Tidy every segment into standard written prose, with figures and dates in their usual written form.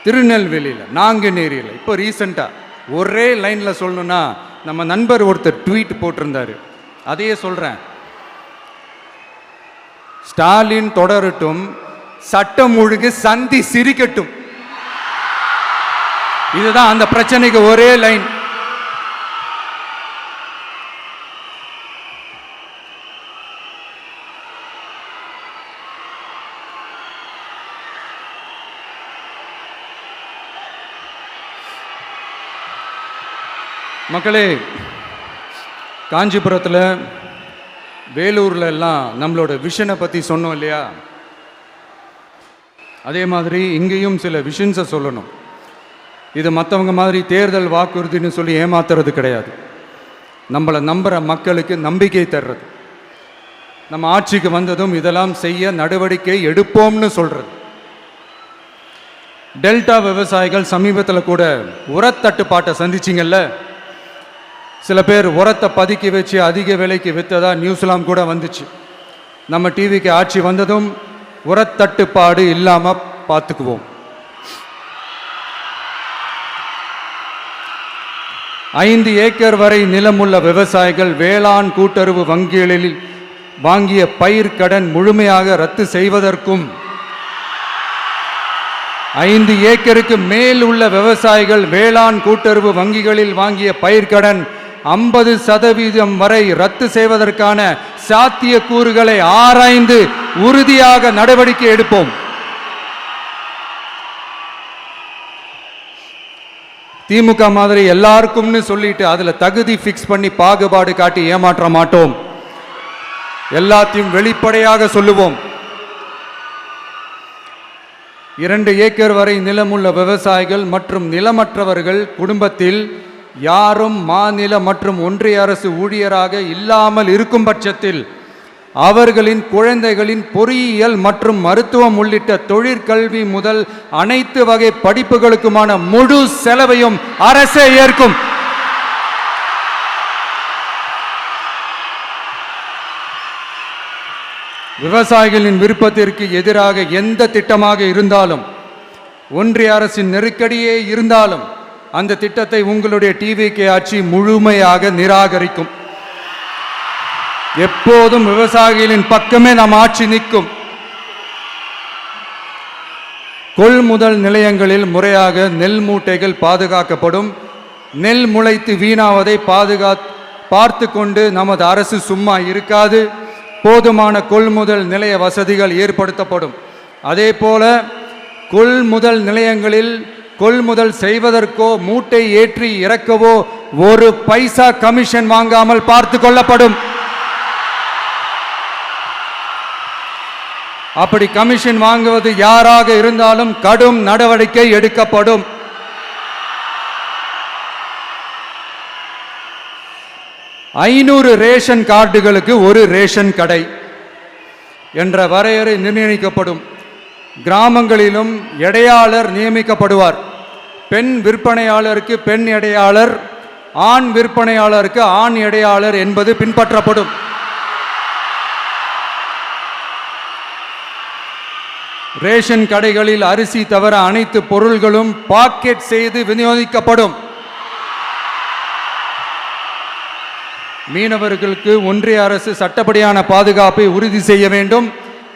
திருநெல்வேலியில், நாங்குநேரியில் இப்போ ரீசெண்டாக ஒரே லைனில் சொல்லணும்னா நம்ம நண்பர் ஒருத்தர் ட்வீட் போட்டிருந்தாரு. அதையே சொல்கிறேன். ஸ்டாலின் தொடரட்டும், சட்டம் ஒழுங்கு சந்தி சிரிக்கட்டும். இதுதான் அந்த பிரச்சனைக்கு ஒரே லைன். மக்களே, காஞ்சிபுரத்தில், வேலூரில் எல்லாம் நம்மளோட விஷனை பற்றி சொன்னோம் இல்லையா? அதே மாதிரி இங்கேயும் சில விஷன்ஸை சொல்லணும். இது மற்றவங்க மாதிரி தேர்தல் வாக்குறுதின்னு சொல்லி ஏமாத்துறது கிடையாது. நம்மளை நம்புகிற மக்களுக்கு நம்பிக்கை தர்றது. நம்ம ஆட்சிக்கு வந்ததும் இதெல்லாம் செய்ய நடவடிக்கை எடுப்போம்னு சொல்கிறது. டெல்டா விவசாயிகள் சமீபத்தில் கூட உரத்தட்டுப்பாட்டை சந்திச்சிங்கல்ல. சில பேர் உரத்தை பதுக்கி வச்சு அதிக விலைக்கு விற்றதா நியூஸ்லாம் கூட வந்துச்சு. நம்ம டிவிக்கு ஆட்சி வந்ததும் உரத்தட்டுப்பாடு இல்லாமல் பார்த்துக்குவோம். 5 ஏக்கர் வரை நிலமுள்ள விவசாயிகள் வேளாண் கூட்டுறவு வங்கிகளில் வாங்கிய பயிர் கடன் முழுமையாக ரத்து செய்வதற்கும், 5 ஏக்கருக்கு மேல் உள்ள விவசாயிகள் வேளாண் கூட்டுறவு வங்கிகளில் வாங்கிய பயிர்க்கடன் 50% வரை ரத்து செய்வதற்கான சாத்திய கூறுகளை ஆராய்ந்து உறுதியாக நடவடிக்கை எடுப்போம். திமுக மாதிரி எல்லாருக்கும்னு சொல்லிட்டு அதுல தகுதி ஃபிக்ஸ் பண்ணி பாகுபாடு காட்டி ஏமாற்ற மாட்டோம். எல்லாத்தையும் வெளிப்படையாக சொல்லுவோம். 2 ஏக்கர் வரை நிலமுள்ள விவசாயிகள் மற்றும் நிலமற்றவர்கள் குடும்பத்தில் யாரும் மாநில மற்றும் ஒன்றிய அரசு ஊழியராக இல்லாமல் இருக்கும் பட்சத்தில் அவர்களின் குழந்தைகளின் பொறியியல் மற்றும் மருத்துவம் உள்ளிட்ட தொழிற்கல்வி முதல் அனைத்து வகை படிப்புகளுக்குமான முழு செலவையும் அரசே ஏற்கும். விவசாயிகளின் விருப்பத்திற்கு எதிராக எந்த திட்டமாக இருந்தாலும், ஒன்றிய அரசின் நெருக்கடியே இருந்தாலும் அந்த திட்டத்தை உங்களுடைய டிவிகே ஆட்சி முழுமையாக நிராகரிக்கும். எப்போதும் விவசாயிகளின் பக்கமே நம் ஆட்சி நிற்கும். கொள்முதல் நிலையங்களில் முறையாக நெல் மூட்டைகள் பாதுகாக்கப்படும். நெல் முளைத்து வீணாவதை பார்த்து கொண்டு நமது அரசு சும்மா இருக்காது. போதுமான கொள்முதல் நிலைய வசதிகள் ஏற்படுத்தப்படும். அதே போல கொள்முதல் நிலையங்களில் கொள்முதல் செய்வதற்கோ மூட்டை ஏற்றி இறக்கவோ 1 பைசா கமிஷன் வாங்காமல் பார்த்து கொள்ளப்படும். அப்படி கமிஷன் வாங்குவது யாராக இருந்தாலும் கடும் நடவடிக்கை எடுக்கப்படும். ஐநூறு ரேஷன் கார்டுகளுக்கு 1 ரேஷன் கடை என்ற வரையறை நிர்ணயிக்கப்படும். கிராமங்களிலும் எடையாளர் நியமிக்கப்படுவார். பெண் விற்பனையாளருக்கு பெண் எடையாளர், ஆண் விற்பனையாளருக்கு ஆண் எடையாளர் என்பது பின்பற்றப்படும். ரேஷன் கடைகளில் அரிசி தவிர அனைத்து பொருள்களும் பாக்கெட் செய்து விநியோகிக்கப்படும். மீனவர்களுக்கு ஒன்றிய அரசு சட்டப்படியான பாதுகாப்பை உறுதி செய்ய வேண்டும்.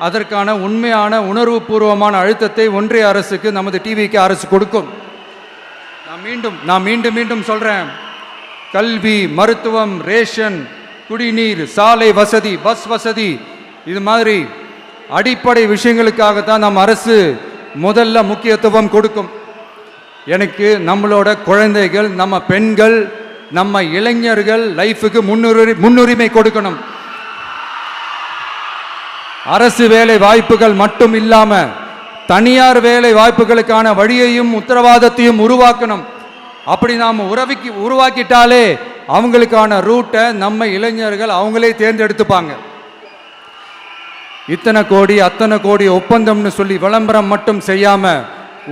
அதற்கான உண்மையான உணர்வுபூர்வமான அழுத்தத்தை ஒன்றிய அரசுக்கு நமது டிவிக்கு அரசு கொடுக்கும். நான் மீண்டும் சொல்றேன். கல்வி, மருத்துவம், ரேஷன், குடிநீர், சாலை வசதி, பஸ் வசதி, இது மாதிரி அடிப்படை விஷயங்களுக்காகத்தான் நம் அரசு முதல்ல முக்கியத்துவம் கொடுக்கும். எனக்கு நம்மளோட குழந்தைகள், நம்ம பெண்கள், நம்ம இளைஞர்கள் லைஃபுக்கு முன்னுரிமை கொடுக்கணும். அரசு வேலை வாய்ப்புகள் மட்டும் இல்லாம தனியார் வேலை வாய்ப்புகளுக்கான வழியையும் உத்தரவாதத்தையும் உருவாக்கணும். அப்படி நாம் உருவாக்கிட்டாலே அவங்களுக்கான ரூட்டை நம்ம இளைஞர்கள் அவங்களே தேர்ந்தெடுத்துப்பாங்க. இத்தனை கோடி அத்தனை கோடி ஒப்பந்தம்னு சொல்லி விளம்பரம் மட்டும் செய்யாம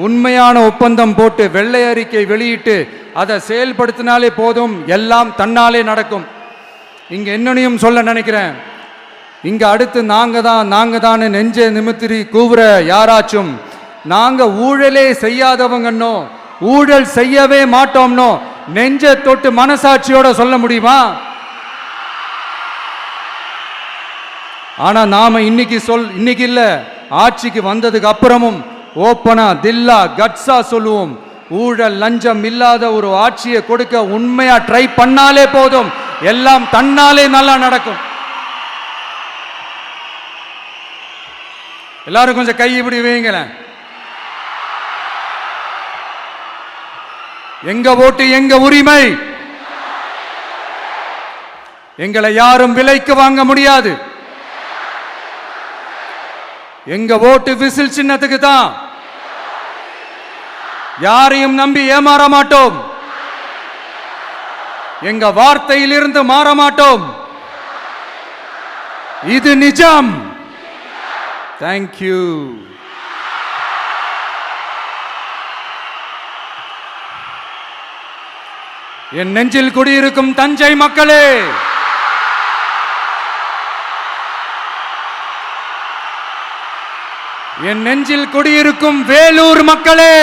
உண்மையான ஒப்பந்தம் போட்டு வெள்ளை அறிக்கை வெளியிட்டு அதை செயல்படுத்தினாலே போதும், எல்லாம் தன்னாலே நடக்கும். இங்க என்னனையும் சொல்ல நினைக்கிறேன். இங்க அடுத்து நாங்க தான் நெஞ்சை நிமித்திரி கூவுற யாராச்சும் நாங்க ஊழலே செய்யாதவங்கன்னோ ஊழல் செய்யவே மாட்டோம்னோ நெஞ்ச தொட்டு மனசாட்சியோட சொல்ல முடியுமா? ஆனா நாம இன்னைக்கு இல்ல, ஆட்சிக்கு வந்ததுக்கு அப்புறமும் ஓப்பனா தில்லா கட்ஸா சொல்லுவோம், ஊழல் லஞ்சம் இல்லாத ஒரு ஆட்சியை கொடுக்க உண்மையா ட்ரை பண்ணாலே போதும், எல்லாம் தன்னாலே நல்லா நடக்கும். எல்லாரும் கொஞ்சம் கை இப்படி வைங்களேன். எங்க ஓட்டு எங்க உரிமை, எங்களை யாரும் விலைக்கு வாங்க முடியாது. எங்க ஓட்டு விசில் சின்னத்துக்கு தான். யாரையும் நம்பி ஏமாற மாட்டோம். எங்க வார்த்தையிலிருந்து மாற மாட்டோம். இது நிஜம். தேங்க்யூ. என் நெஞ்சில் குடியிருக்கும் தஞ்சை மக்களே, என் நெஞ்சில் குடியிருக்கும் வேலூர் மக்களே,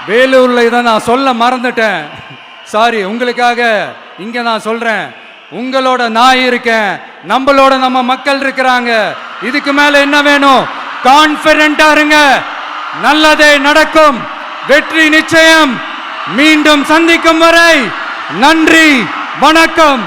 வேலூர்ல இதை நான் சொல்ல மறந்துட்டேன், சாரி. உங்களுக்காக இங்க நான் சொல்றேன், உங்களோட நான் இருக்கேன், நம்மளோட நம்ம மக்கள் இருக்கிறாங்க. இதுக்கு மேல என்ன வேணும்? கான்பிடென்ட்டா இருங்க, நல்லதே நடக்கும், வெற்றி நிச்சயம். மீண்டும் சந்திக்கும் வரை நன்றி, வணக்கம்.